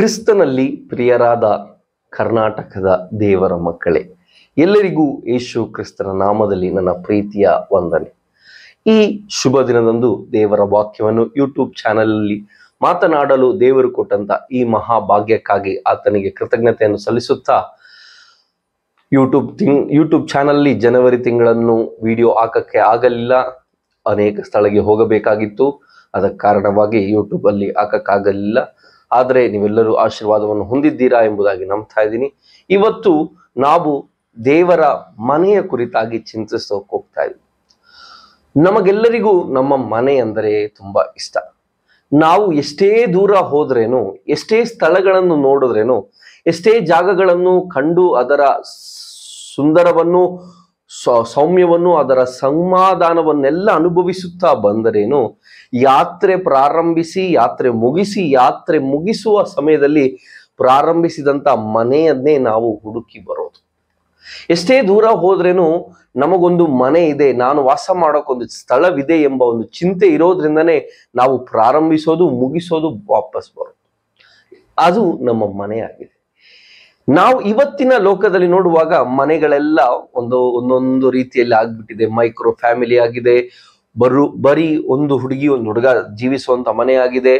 ಕ್ರಿಸ್ತನಲ್ಲಿ ಪ್ರಿಯರಾದ ಕರ್ನಾಟಕದ ದೇವರ ಮಕ್ಕಳೇ, ಎಲ್ಲರಿಗೂ ಯೇಸು ಕ್ರಿಸ್ತನ ನಾಮದಲ್ಲಿ ನನ್ನ ಪ್ರೀತಿಯ ವಂದನೆ. ಈ ಶುಭ ದಿನದಂದು ದೇವರ ವಾಕ್ಯವನ್ನು ಯೂಟ್ಯೂಬ್ ಚಾನಲಲ್ಲಿ ಮಾತನಾಡಲು ದೇವರು ಕೊಟ್ಟಂತ ಈ ಮಹಾಭಾಗ್ಯಕ್ಕಾಗಿ ಆತನಿಗೆ ಕೃತಜ್ಞತೆಯನ್ನು ಸಲ್ಲಿಸುತ್ತಾ, ಯೂಟ್ಯೂಬ್ ಚಾನಲ್ನಲ್ಲಿ ಜನವರಿ ತಿಂಗಳನ್ನು ವಿಡಿಯೋ ಹಾಕಕ್ಕೆ ಆಗಲಿಲ್ಲ. ಅನೇಕ ಸ್ಥಳಕ್ಕೆ ಹೋಗಬೇಕಾಗಿತ್ತು. ಅದಕ್ಕೆ ಕಾರಣವಾಗಿ ಯೂಟ್ಯೂಬ್ ಅಲ್ಲಿ ಹಾಕಕ್ಕಾಗಲಿಲ್ಲ. ಆದರೆ ನೀವೆಲ್ಲರೂ ಆಶೀರ್ವಾದವನ್ನು ಹೊಂದಿದ್ದೀರಾ ಎಂಬುದಾಗಿ ನಂಬ್ತಾ ಇದ್ದೀನಿ. ಇವತ್ತು ನಾವು ದೇವರ ಮನೆಯ ಕುರಿತಾಗಿ ಚಿಂತಿಸೋಕೆ ಹೋಗ್ತಾ ಇದ್ದೀವಿ. ನಮಗೆಲ್ಲರಿಗೂ ನಮ್ಮ ಮನೆ ಅಂದರೆ ತುಂಬಾ ಇಷ್ಟ. ನಾವು ಎಷ್ಟೇ ದೂರ ಹೋದ್ರೇನು, ಎಷ್ಟೇ ಸ್ಥಳಗಳನ್ನು ನೋಡಿದ್ರೇನು, ಎಷ್ಟೇ ಜಾಗಗಳನ್ನು ಕಂಡು ಅದರ ಸುಂದರವನ್ನು, ಸೌಮ್ಯವನ್ನು, ಅದರ ಸಮಾಧಾನವನ್ನೆಲ್ಲ ಅನುಭವಿಸುತ್ತಾ ಬಂದರೇನು, ಯಾತ್ರೆ ಪ್ರಾರಂಭಿಸಿ ಯಾತ್ರೆ ಮುಗಿಸುವ ಸಮಯದಲ್ಲಿ ಪ್ರಾರಂಭಿಸಿದಂತ ಮನೆಯನ್ನೇ ನಾವು ಹುಡುಕಿ ಬರೋದು. ಎಷ್ಟೇ ದೂರ ಹೋದ್ರೇನು ನಮಗೊಂದು ಮನೆ ಇದೆ, ನಾನು ವಾಸ ಮಾಡೋಕ್ಕೊಂದು ಸ್ಥಳವಿದೆ ಎಂಬ ಒಂದು ಚಿಂತೆ ಇರೋದ್ರಿಂದನೇ ನಾವು ಪ್ರಾರಂಭಿಸೋದು, ಮುಗಿಸೋದು, ವಾಪಸ್ ಬರೋದು. ಅದು ನಮ್ಮ ಮನೆಯಾಗಿದೆ. ನಾವು ಇವತ್ತಿನ ಲೋಕದಲ್ಲಿ ನೋಡುವಾಗ ಮನೆಗಳೆಲ್ಲ ಒಂದೊಂದು ರೀತಿಯಲ್ಲಿ ಆಗ್ಬಿಟ್ಟಿದೆ. ಮೈಕ್ರೋ ಫ್ಯಾಮಿಲಿ ಆಗಿದೆ. ಬರೀ ಒಂದು ಹುಡುಗಿ ಒಂದು ಹುಡುಗ ಜೀವಿಸುವಂತ ಮನೆ ಆಗಿದೆ.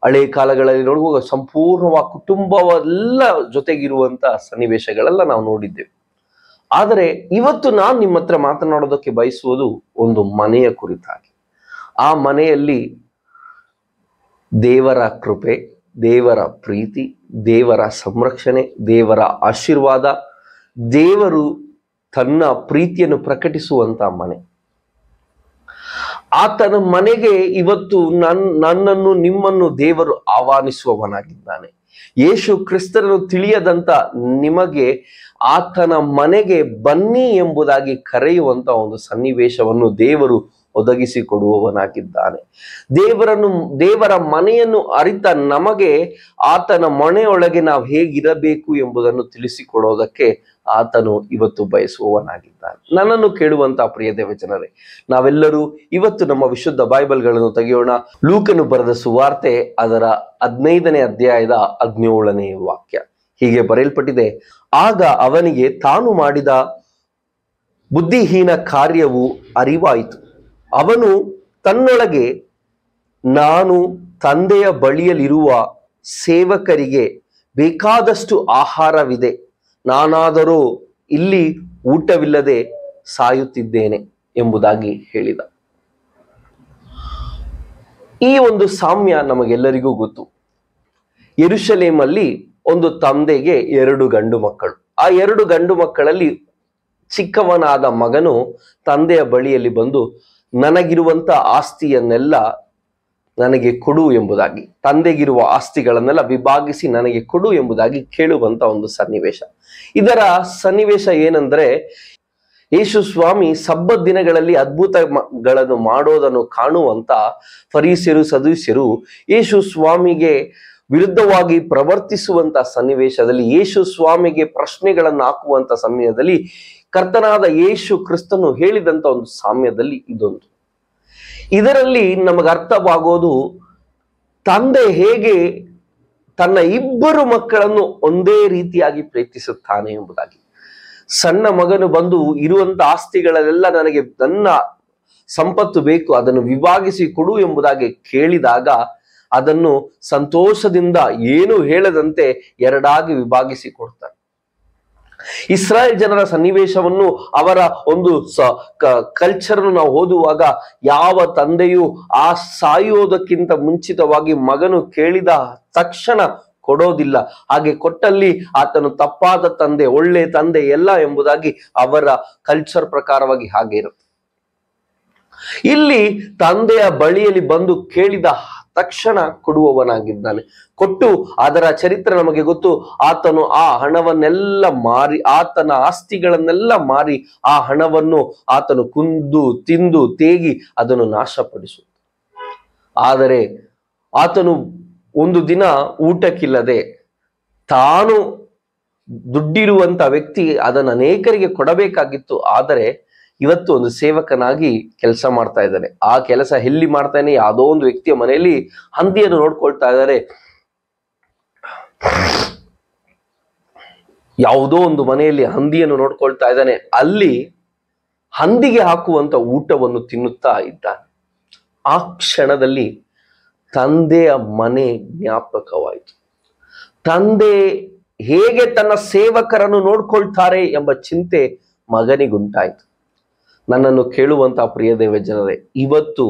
ಹಳೆ ಕಾಲಗಳಲ್ಲಿ ನೋಡುವಾಗ ಸಂಪೂರ್ಣವಾಗಿ ಕುಟುಂಬವೆಲ್ಲ ಜೊತೆಗಿರುವಂತ ಸನ್ನಿವೇಶಗಳೆಲ್ಲ ನಾವು ನೋಡಿದ್ದೇವೆ. ಆದರೆ ಇವತ್ತು ನಾನು ನಿಮ್ಮ ಹತ್ರ ಮಾತನಾಡೋದಕ್ಕೆ ಬಯಸುವುದು ಒಂದು ಮನೆಯ ಕುರಿತಾಗಿ. ಆ ಮನೆಯಲ್ಲಿ ದೇವರ ಕೃಪೆ, ದೇವರ ಪ್ರೀತಿ, ದೇವರ ಸಂರಕ್ಷಣೆ, ದೇವರ ಆಶೀರ್ವಾದ, ದೇವರು ತನ್ನ ಪ್ರೀತಿಯನ್ನು ಪ್ರಕಟಿಸುವಂತ ಮನೆ. ಆತನ ಮನೆಗೆ ಇವತ್ತು ನನ್ನನ್ನು ನಿಮ್ಮನ್ನು ದೇವರು ಆಹ್ವಾನಿಸುವವನಾಗಿದ್ದಾನೆ. ಯೇಸು ಕ್ರಿಸ್ತನನ್ನು ತಿಳಿಯದಂತ ನಿಮಗೆ ಆತನ ಮನೆಗೆ ಬನ್ನಿ ಎಂಬುದಾಗಿ ಕರೆಯುವಂತ ಒಂದು ಸನ್ನಿವೇಶವನ್ನು ದೇವರು ಒದಗಿಸಿಕೊಡುವವನಾಗಿದ್ದಾನೆ. ದೇವರ ಮನೆಯನ್ನು ಅರಿತ ನಮಗೆ ಆತನ ಮನೆಯೊಳಗೆ ನಾವು ಹೇಗಿರಬೇಕು ಎಂಬುದನ್ನು ತಿಳಿಸಿಕೊಡೋದಕ್ಕೆ ಆತನು ಇವತ್ತು ಬಯಸುವವನಾಗಿದ್ದಾನೆ. ನನ್ನನ್ನು ಕೇಳುವಂತ ಪ್ರಿಯ ದೇವಜನರೇ, ನಾವೆಲ್ಲರೂ ಇವತ್ತು ನಮ್ಮ ವಿಶುದ್ಧ ಬೈಬಲ್ಗಳನ್ನು ತೆಗೆಯೋಣ. ಲೂಕನು ಬರೆದ ಸುವಾರ್ತೆ ಅದರ 15ನೇ ಅಧ್ಯಾಯದ 17ನೇ ವಾಕ್ಯ ಹೀಗೆ ಬರೆಯಲ್ಪಟ್ಟಿದೆ. ಆಗ ಅವನಿಗೆ ತಾನು ಮಾಡಿದ ಬುದ್ಧಿಹೀನ ಕಾರ್ಯವು ಅರಿವಾಯಿತು. ಅವನು ತನ್ನೊಳಗೆ, ನಾನು ತಂದೆಯ ಬಳಿಯಲ್ಲಿರುವ ಸೇವಕರಿಗೆ ಬೇಕಾದಷ್ಟು ಆಹಾರವಿದೆ, ನಾನಾದರೂ ಇಲ್ಲಿ ಊಟವಿಲ್ಲದೆ ಸಾಯುತ್ತಿದ್ದೇನೆ ಎಂಬುದಾಗಿ ಹೇಳಿದ. ಈ ಒಂದು ಸಾಮ್ಯ ನಮಗೆಲ್ಲರಿಗೂ ಗೊತ್ತು. ಯೆರೂಸಲೇಮಲ್ಲಿ ಒಂದು ತಂದೆಗೆ 2 ಗಂಡು ಮಕ್ಕಳು. ಆ 2 ಗಂಡು ಮಕ್ಕಳಲ್ಲಿ ಚಿಕ್ಕವನಾದ ಮಗನು ತಂದೆಯ ಬಳಿಯಲ್ಲಿ ಬಂದು, ನನಗಿರುವಂತ ಆಸ್ತಿಯನ್ನೆಲ್ಲ ನನಗೆ ಕೊಡು ಎಂಬುದಾಗಿ, ತಂದೆಗಿರುವ ಆಸ್ತಿಗಳನ್ನೆಲ್ಲ ವಿಭಾಗಿಸಿ ನನಗೆ ಕೊಡು ಎಂಬುದಾಗಿ ಕೇಳುವಂತ ಒಂದು ಸನ್ನಿವೇಶ. ಇದರ ಸನ್ನಿವೇಶ ಏನಂದ್ರೆ, ಯೇಸು ಸ್ವಾಮಿ ಸಬ್ಬತ್ ದಿನಗಳಲ್ಲಿ ಅದ್ಭುತಗಳನ್ನು ಮಾಡೋದನ್ನು ಕಾಣುವಂತ ಫರಿಸೇಯರು, ಸದುಸೇಯರು ಯೇಸು ಸ್ವಾಮಿಗೆ ವಿರುದ್ಧವಾಗಿ ಪ್ರವರ್ತಿಸುವಂತ ಸನ್ನಿವೇಶದಲ್ಲಿ, ಯೇಸು ಸ್ವಾಮಿಗೆ ಪ್ರಶ್ನೆಗಳನ್ನು ಹಾಕುವಂತ ಸಮಯದಲ್ಲಿ ಕರ್ತನಾದ ಯೇಸು ಕ್ರಿಸ್ತನು ಹೇಳಿದಂತ ಒಂದು ಸಾಮ್ಯದಲ್ಲಿ ಇದೊಂದು. ಇದರಲ್ಲಿ ನಮಗೆ ಅರ್ಥವಾಗೋದು, ತಂದೆ ಹೇಗೆ ತನ್ನ 2 ಮಕ್ಕಳನ್ನು ಒಂದೇ ರೀತಿಯಾಗಿ ಪ್ರೀತಿಸುತ್ತಾನೆ ಎಂಬುದಾಗಿ. ಸಣ್ಣ ಮಗನು ಬಂದು ಇರುವಂತ ಆಸ್ತಿಗಳಲ್ಲೆಲ್ಲ ನನಗೆ ನನ್ನ ಸಂಪತ್ತು ಬೇಕು, ಅದನ್ನು ವಿಭಾಗಿಸಿ ಕೊಡು ಎಂಬುದಾಗಿ ಕೇಳಿದಾಗ ಅದನ್ನು ಸಂತೋಷದಿಂದ ಏನು ಹೇಳದಂತೆ 2 ವಿಭಾಗಿಸಿ ಕೊಡ್ತಾನೆ. ಇಸ್ರಾಯೇಲ್ ಜನರ ಸನ್ನಿವೇಶವನ್ನು, ಅವರ ಒಂದು ಕಲ್ಚರ್ ನಾವು ಓದುವಾಗ, ಯಾವ ತಂದೆಯು ಆ ಸಾಯುವುದಕ್ಕಿಂತ ಮುಂಚಿತವಾಗಿ ಮಗನು ಕೇಳಿದ ತಕ್ಷಣ ಕೊಡೋದಿಲ್ಲ. ಹಾಗೆ ಕೊಟ್ಟಲ್ಲಿ ಆತನು ತಪ್ಪಾದ ತಂದೆ, ಒಳ್ಳೆ ತಂದೆ ಎಲ್ಲ ಎಂಬುದಾಗಿ ಅವರ ಕಲ್ಚರ್ ಪ್ರಕಾರವಾಗಿ ಹಾಗೆ ಇರುತ್ತೆ. ಇಲ್ಲಿ ತಂದೆಯ ಬಳಿಯಲ್ಲಿ ಬಂದು ಕೇಳಿದ ತಕ್ಷಣ ಕೊಡುವವನಾಗಿದ್ದಾನೆ. ಕೊಟ್ಟು ಅದರ ಚರಿತ್ರೆ ನಮಗೆ ಗೊತ್ತು. ಆತನು ಆ ಹಣವನ್ನೆಲ್ಲ ಮಾರಿ, ಆತನ ಆಸ್ತಿಗಳನ್ನೆಲ್ಲ ಮಾರಿ ಆ ಹಣವನ್ನು ಆತನು ಕುಂದು ತಿಂದು ತೇಗಿ ಅದನ್ನು ನಾಶಪಡಿಸು. ಆದರೆ ಆತನು ಒಂದು ದಿನ ಊಟಕ್ಕಿಲ್ಲದೆ, ತಾನು ದುಡ್ಡಿರುವಂತ ವ್ಯಕ್ತಿ ಅದನ್ನು ಅನೇಕರಿಗೆ ಕೊಡಬೇಕಾಗಿತ್ತು. ಆದರೆ ಇವತ್ತು ಒಂದು ಸೇವಕನಾಗಿ ಕೆಲಸ ಮಾಡ್ತಾ ಇದ್ದಾನೆ. ಆ ಕೆಲಸ ಎಲ್ಲಿ ಮಾಡ್ತಾನೆ? ಯಾವುದೋ ಒಂದು ವ್ಯಕ್ತಿಯ ಮನೆಯಲ್ಲಿ ಹಂದಿಯನ್ನು ನೋಡ್ಕೊಳ್ತಾ ಇದ್ದಾರೆ. ಯಾವುದೋ ಒಂದು ಮನೆಯಲ್ಲಿ ಹಂದಿಯನ್ನು ನೋಡ್ಕೊಳ್ತಾ ಇದ್ದಾನೆ, ಅಲ್ಲಿ ಹಂದಿಗೆ ಹಾಕುವಂತ ಊಟವನ್ನು ತಿನ್ನುತ್ತಾ ಇದ್ದಾನೆ. ಆ ಕ್ಷಣದಲ್ಲಿ ತಂದೆಯ ಮನೆ ಜ್ಞಾಪಕವಾಯಿತು. ತಂದೆ ಹೇಗೆ ತನ್ನ ಸೇವಕರನ್ನು ನೋಡ್ಕೊಳ್ತಾರೆ ಎಂಬ ಚಿಂತೆ ಮಗನಿಗುಂಟಾಯಿತು. ನನ್ನನ್ನು ಕೇಳುವಂತ ಪ್ರಿಯ ದೇವ ಜನರೇ, ಇವತ್ತು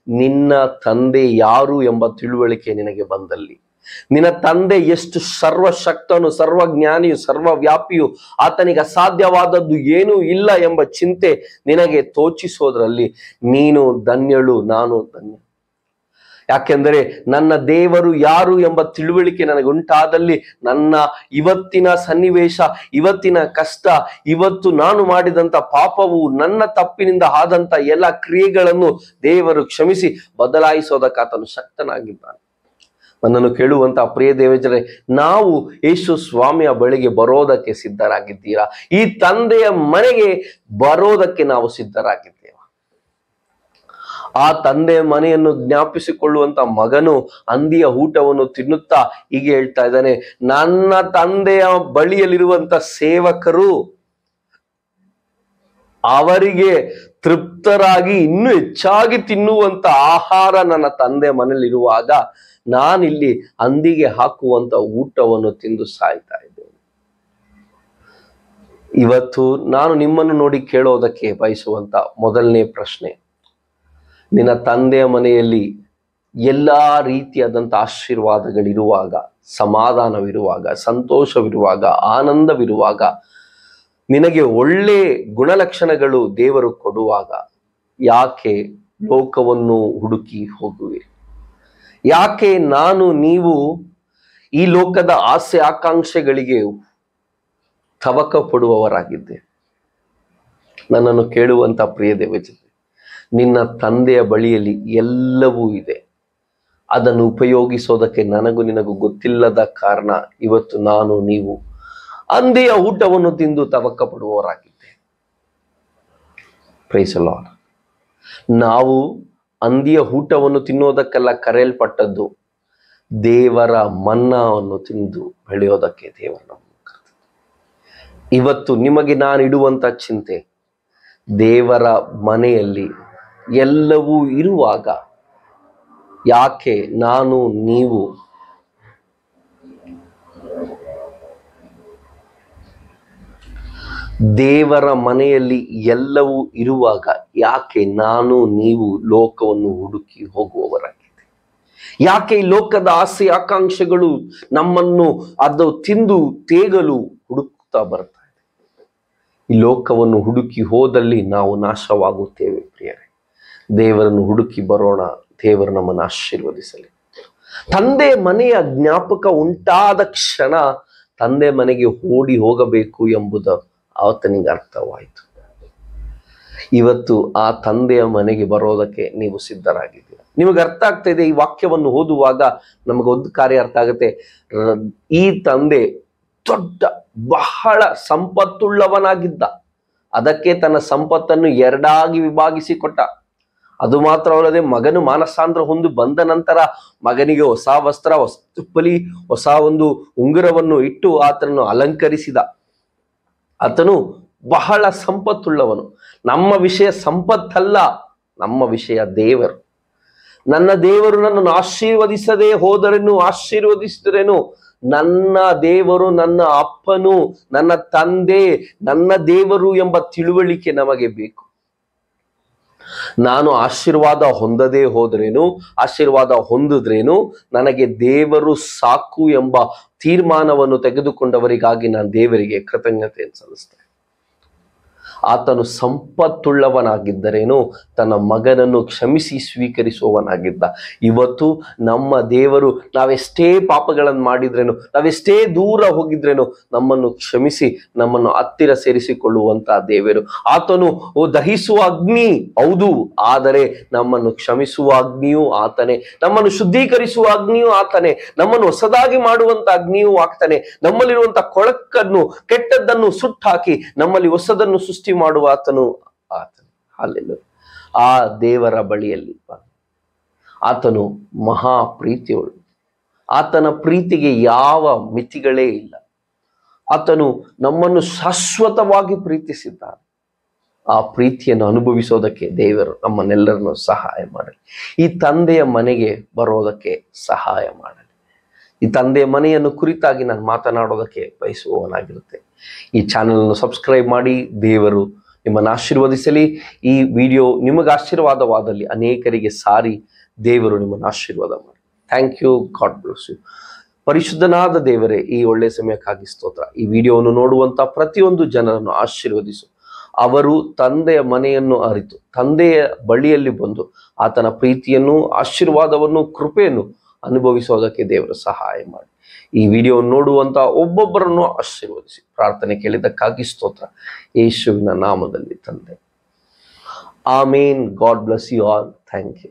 ನಿನ್ನ ತಂದೆ ಯಾರು ಎಂಬ ತಿಳುವಳಿಕೆ ನಿನಗೆ ಬಂದಲ್ಲಿ, ನಿನ್ನ ತಂದೆ ಎಷ್ಟು ಸರ್ವಶಕ್ತನು, ಸರ್ವಜ್ಞಾನಿಯು, ಸರ್ವವ್ಯಾಪಿಯು, ಆತನಿಗೆ ಅಸಾಧ್ಯವಾದದ್ದು ಏನೂ ಇಲ್ಲ ಎಂಬ ಚಿಂತೆ ನಿನಗೆ ತೋಚಿಸೋದ್ರಲ್ಲಿ ನೀನು ಧನ್ಯಳು, ನಾನು ಧನ್ಯ. ಯಾಕೆಂದರೆ ನನ್ನ ದೇವರು ಯಾರು ಎಂಬ ತಿಳುವಳಿಕೆ ನನಗುಂಟಾದಲ್ಲಿ ನನ್ನ ಇವತ್ತಿನ ಸನ್ನಿವೇಶ, ಇವತ್ತಿನ ಕಷ್ಟ, ಇವತ್ತು ನಾನು ಮಾಡಿದಂತ ಪಾಪವು, ನನ್ನ ತಪ್ಪಿನಿಂದ ಆದಂತ ಎಲ್ಲ ಕ್ರಿಯೆಗಳನ್ನು ದೇವರು ಕ್ಷಮಿಸಿ ಬದಲಾಯಿಸೋದಕ್ಕೆ ಆತನು ಶಕ್ತನಾಗಿದ್ದಾನೆ. ನನ್ನನ್ನು ಕೇಳುವಂತ ಪ್ರಿಯ ದೇವಜನರೇ, ನಾವು ಯೇಸು ಸ್ವಾಮಿಯ ಬಳಿಗೆ ಬರೋದಕ್ಕೆ ಸಿದ್ಧರಾಗಿದ್ದೀರಾ? ಈ ತಂದೆಯ ಮನೆಗೆ ಬರೋದಕ್ಕೆ ನಾವು ಸಿದ್ಧರಾಗಿದ್ದೇವೆ. ಆ ತಂದೆಯ ಮನೆಯನ್ನು ಜ್ಞಾಪಿಸಿಕೊಳ್ಳುವಂತ ಮಗನು ಹಂದಿಯ ಊಟವನ್ನು ತಿನ್ನುತ್ತಾ ಹೀಗೆ ಹೇಳ್ತಾ ಇದ್ದಾನೆ, ನನ್ನ ತಂದೆಯ ಬಳಿಯಲ್ಲಿರುವಂತ ಸೇವಕರು ಅವರಿಗೆ ತೃಪ್ತರಾಗಿ ಇನ್ನೂ ಹೆಚ್ಚಾಗಿ ತಿನ್ನುವಂತ ಆಹಾರ ನನ್ನ ತಂದೆ ಮನೆಯಲ್ಲಿರುವಾಗ ನಾನಿಲ್ಲಿ ಹಂದಿಗೆ ಹಾಕುವಂತ ಊಟವನ್ನು ತಿಂದು ಸಾಯ್ತಾ ಇದ್ದೇನೆ. ಇವತ್ತು ನಾನು ನಿಮ್ಮನ್ನು ನೋಡಿ ಕೇಳೋದಕ್ಕೆ ಬಯಸುವಂತ ಮೊದಲನೇ ಪ್ರಶ್ನೆ, ನಿನ್ನ ತಂದೆಯ ಮನೆಯಲ್ಲಿ ಎಲ್ಲಾ ರೀತಿಯಾದಂಥ ಆಶೀರ್ವಾದಗಳಿರುವಾಗ, ಸಮಾಧಾನವಿರುವಾಗ, ಸಂತೋಷವಿರುವಾಗ, ಆನಂದವಿರುವಾಗ, ನಿನಗೆ ಒಳ್ಳೆ ಗುಣಲಕ್ಷಣಗಳು ದೇವರು ಕೊಡುವಾಗ ಯಾಕೆ ಲೋಕವನ್ನು ಹುಡುಕಿ ಹೋಗುವೆ? ಯಾಕೆ ನೀವು ಈ ಲೋಕದ ಆಸೆ ಆಕಾಂಕ್ಷೆಗಳಿಗೆ ತವಕ ಪಡುವವರಾಗಿದ್ದೆ? ನನ್ನನ್ನು ಕೇಳುವಂತ ಪ್ರಿಯ ದೇವಜನರೇ, ನಿನ್ನ ತಂದೆಯ ಬಳಿಯಲ್ಲಿ ಎಲ್ಲವೂ ಇದೆ. ಅದನ್ನು ಉಪಯೋಗಿಸೋದಕ್ಕೆ ನನಗೂ ನಿನಗೂ ಗೊತ್ತಿಲ್ಲದ ಕಾರಣ ಇವತ್ತು ನೀವು ಹಂದಿಯ ಊಟವನ್ನು ತಿಂದು ತವಕ ಪಡುವವರಾಗಿದ್ದೆ. Praise the Lord. ನಾವು ಹಂದಿಯ ಊಟವನ್ನು ತಿನ್ನೋದಕ್ಕೆಲ್ಲ ಕರೆಯಲ್ಪಟ್ಟದ್ದು ದೇವರ ಮನ್ನವನ್ನು ತಿಂದು ಬೆಳೆಯೋದಕ್ಕೆ. ದೇವರ ಇವತ್ತು ನಿಮಗೆ ನಾನು ಇಡುವಂತ ಚಿಂತೆ, ದೇವರ ಮನೆಯಲ್ಲಿ ಎಲ್ಲವೂ ಇರುವಾಗ ಯಾಕೆ ನೀವು ದೇವರ ಮನೆಯಲ್ಲಿ ಎಲ್ಲವೂ ಇರುವಾಗ ಯಾಕೆ ನೀವು ಲೋಕವನ್ನು ಹುಡುಕಿ ಹೋಗುವವರಾಗಿದೆ? ಯಾಕೆ ಈ ಲೋಕದ ಆಸೆ ಆಕಾಂಕ್ಷೆಗಳು ನಮ್ಮನ್ನು ಅದು ತಿಂದು ತೇಗಲು ಹುಡುಕ್ತಾ ಬರ್ತಾ ಇದೆ? ಈ ಲೋಕವನ್ನು ಹುಡುಕಿ ಹೋದಲ್ಲಿ ನಾವು ನಾಶವಾಗುತ್ತೇವೆ. ಪ್ರಿಯರೇ, ದೇವರನ್ನು ಹುಡುಕಿ ಬರೋಣ. ದೇವರು ನಮ್ಮನ್ನು ಆಶೀರ್ವದಿಸಲಿ. ತಂದೆ ಮನೆಯ ಜ್ಞಾಪಕ ಉಂಟಾದ ಕ್ಷಣ ತಂದೆ ಮನೆಗೆ ಓಡಿ ಹೋಗಬೇಕು ಎಂಬುದು ಆತನಿಗೆ ಅರ್ಥವಾಯಿತು. ಇವತ್ತು ಆ ತಂದೆಯ ಮನೆಗೆ ಬರೋದಕ್ಕೆ ನೀವು ಸಿದ್ಧರಾಗಿದ್ದೀರಾ? ನಿಮಗೆ ಅರ್ಥ ಆಗ್ತಾ ಇದೆ? ಈ ವಾಕ್ಯವನ್ನು ಓದುವಾಗ ನಮಗೊಂದು ಕಾರ್ಯ ಅರ್ಥ ಆಗುತ್ತೆ. ಈ ತಂದೆ ದೊಡ್ಡ ಬಹಳ ಸಂಪತ್ತುಳ್ಳವನಾಗಿದ್ದ. ಅದಕ್ಕೆ ತನ್ನ ಸಂಪತ್ತನ್ನು ಎರಡಾಗಿ ವಿಭಾಗಿಸಿ ಕೊಟ್ಟ. ಅದು ಮಾತ್ರವಲ್ಲದೆ ಮಗನು ಮಾನಸಾಂತರ ಹೊಂದಿ ಬಂದ ನಂತರ ಮಗನಿಗೆ ಹೊಸ ವಸ್ತ್ರ, ಹೊಸ ತುಪ್ಪಲಿ, ಹೊಸ ಒಂದು ಉಂಗುರವನ್ನು ಇಟ್ಟು ಆತನನ್ನು ಅಲಂಕರಿಸಿದ. ಆತನು ಬಹಳ ಸಂಪತ್ತುಳ್ಳವನು. ನಮ್ಮ ವಿಷಯ ಸಂಪತ್ತಲ್ಲ, ನಮ್ಮ ವಿಷಯ ದೇವರು. ನನ್ನ ದೇವರು ನನ್ನನ್ನು ಆಶೀರ್ವದಿಸದೆ ಹೋದರೇನು, ಆಶೀರ್ವದಿಸಿದರೇನು, ನನ್ನ ದೇವರು ನನ್ನ ಅಪ್ಪನು, ನನ್ನ ತಂದೆ, ನನ್ನ ದೇವರು ಎಂಬ ತಿಳುವಳಿಕೆ ನಮಗೆ ಬೇಕು. ನಾನು ಆಶೀರ್ವಾದ ಹೊಂದದೇ ಹೋದ್ರೇನು, ಆಶೀರ್ವಾದ ಹೊಂದಿದ್ರೇನು, ನನಗೆ ದೇವರು ಸಾಕು ಎಂಬ ತೀರ್ಮಾನವನ್ನು ತೆಗೆದುಕೊಂಡವರಿಗಾಗಿ ನಾನು ದೇವರಿಗೆ ಕೃತಜ್ಞತೆಯನ್ನು ಸಲ್ಲಿಸ್ತೇನೆ. ಆತನು ಸಂಪತ್ತುಳ್ಳವನಾಗಿದ್ದರೇನು ತನ್ನ ಮಗನನ್ನು ಕ್ಷಮಿಸಿ ಸ್ವೀಕರಿಸುವವನಾಗಿದ್ದ. ಇವತ್ತು ನಮ್ಮ ದೇವರು ನಾವೆಷ್ಟೇ ಪಾಪಗಳನ್ನು ಮಾಡಿದ್ರೇನು, ನಾವೆಷ್ಟೇ ದೂರ ಹೋಗಿದ್ರೇನು ನಮ್ಮನ್ನು ಕ್ಷಮಿಸಿ ನಮ್ಮನ್ನು ಹತ್ತಿರ ಸೇರಿಸಿಕೊಳ್ಳುವಂತಹ ದೇವರು. ಆತನು ದಹಿಸುವ ಅಗ್ನಿ ಹೌದು, ಆದರೆ ನಮ್ಮನ್ನು ಕ್ಷಮಿಸುವ ಅಗ್ನಿಯೂ ಆತನೇ, ನಮ್ಮನ್ನು ಶುದ್ಧೀಕರಿಸುವ ಅಗ್ನಿಯೂ ಆತನೇ, ನಮ್ಮನ್ನು ಹೊಸದಾಗಿ ಮಾಡುವಂತ ಅಗ್ನಿಯೂ ಆಗ್ತಾನೆ. ನಮ್ಮಲ್ಲಿರುವಂತ ಕೊಳಕನ್ನು, ಕೆಟ್ಟದ್ದನ್ನು ಸುಟ್ಟಾಕಿ ನಮ್ಮಲ್ಲಿ ಹೊಸದನ್ನು ಸೃಷ್ಟಿ ಮಾಡುವ ಆತನು ಅಲ್ಲೆಲ್ಲ. ಆ ದೇವರ ಬಳಿಯಲ್ಲಿ ಆತನು ಮಹಾ ಪ್ರೀತಿಯುಳ್ಳ. ಆತನ ಪ್ರೀತಿಗೆ ಯಾವ ಮಿತಿಗಳೇ ಇಲ್ಲ. ಆತನು ನಮ್ಮನ್ನು ಶಾಶ್ವತವಾಗಿ ಪ್ರೀತಿಸಿದ್ದಾನೆ. ಆ ಪ್ರೀತಿಯನ್ನು ಅನುಭವಿಸೋದಕ್ಕೆ ದೇವರು ನಮ್ಮನ್ನೆಲ್ಲರನ್ನು ಸಹಾಯ ಮಾಡಲಿ. ಈ ತಂದೆಯ ಮನೆಗೆ ಬರೋದಕ್ಕೆ ಸಹಾಯ ಮಾಡಲಿ. ಈ ತಂದೆಯ ಮನೆಯನ್ನು ಕುರಿತಾಗಿ ನಾನು ಮಾತನಾಡೋದಕ್ಕೆ ಬಯಸುವವನಾಗಿರುತ್ತೆ. ಈ ಚಾನೆಲ್ ಸಬ್ಸ್ಕ್ರೈಬ್ ಮಾಡಿ. ದೇವರು ನಿಮ್ಮನ್ನು ಆಶೀರ್ವದಿಸಲಿ. ಈ ವಿಡಿಯೋ ನಿಮಗೆ ಆಶೀರ್ವಾದವಾದಲ್ಲಿ ಅನೇಕರಿಗೆ ಸಾರಿ ದೇವರು ನಿಮ್ಮನ್ನು ಆಶೀರ್ವಾದ ಮಾಡಿ. Thank you. God bless you. ಪರಿಶುದ್ಧನಾದ ದೇವರೇ, ಈ ಒಳ್ಳೆಯ ಸಮಯಕ್ಕಾಗಿ ಸ್ತೋತ್ರ. ಈ ವಿಡಿಯೋವನ್ನು ನೋಡುವಂತ ಪ್ರತಿಯೊಂದು ಜನರನ್ನು ಆಶೀರ್ವದಿಸು. ಅವರು ತಂದೆಯ ಮನೆಯನ್ನು ಅರಿತು ತಂದೆಯ ಬಳಿಯಲ್ಲಿ ಬಂದು ಆತನ ಪ್ರೀತಿಯನ್ನು, ಆಶೀರ್ವಾದವನ್ನು, ಕೃಪೆಯನ್ನು ಅನುಭವಿಸೋದಕ್ಕೆ ದೇವರು ಸಹಾಯ ಮಾಡಿ. ಈ ವಿಡಿಯೋ ನೋಡುವಂತ ಒಬ್ಬೊಬ್ಬರನ್ನು ಆಶೀರ್ವದಿಸಿ. ಪ್ರಾರ್ಥನೆ ಕೇಳಿದ್ದಕ್ಕಾಗಿ ಸ್ತೋತ್ರ, ಯೇಸುವಿನ ನಾಮದಲ್ಲಿ ತಂದೆ. Amen. God bless you all. Thank you.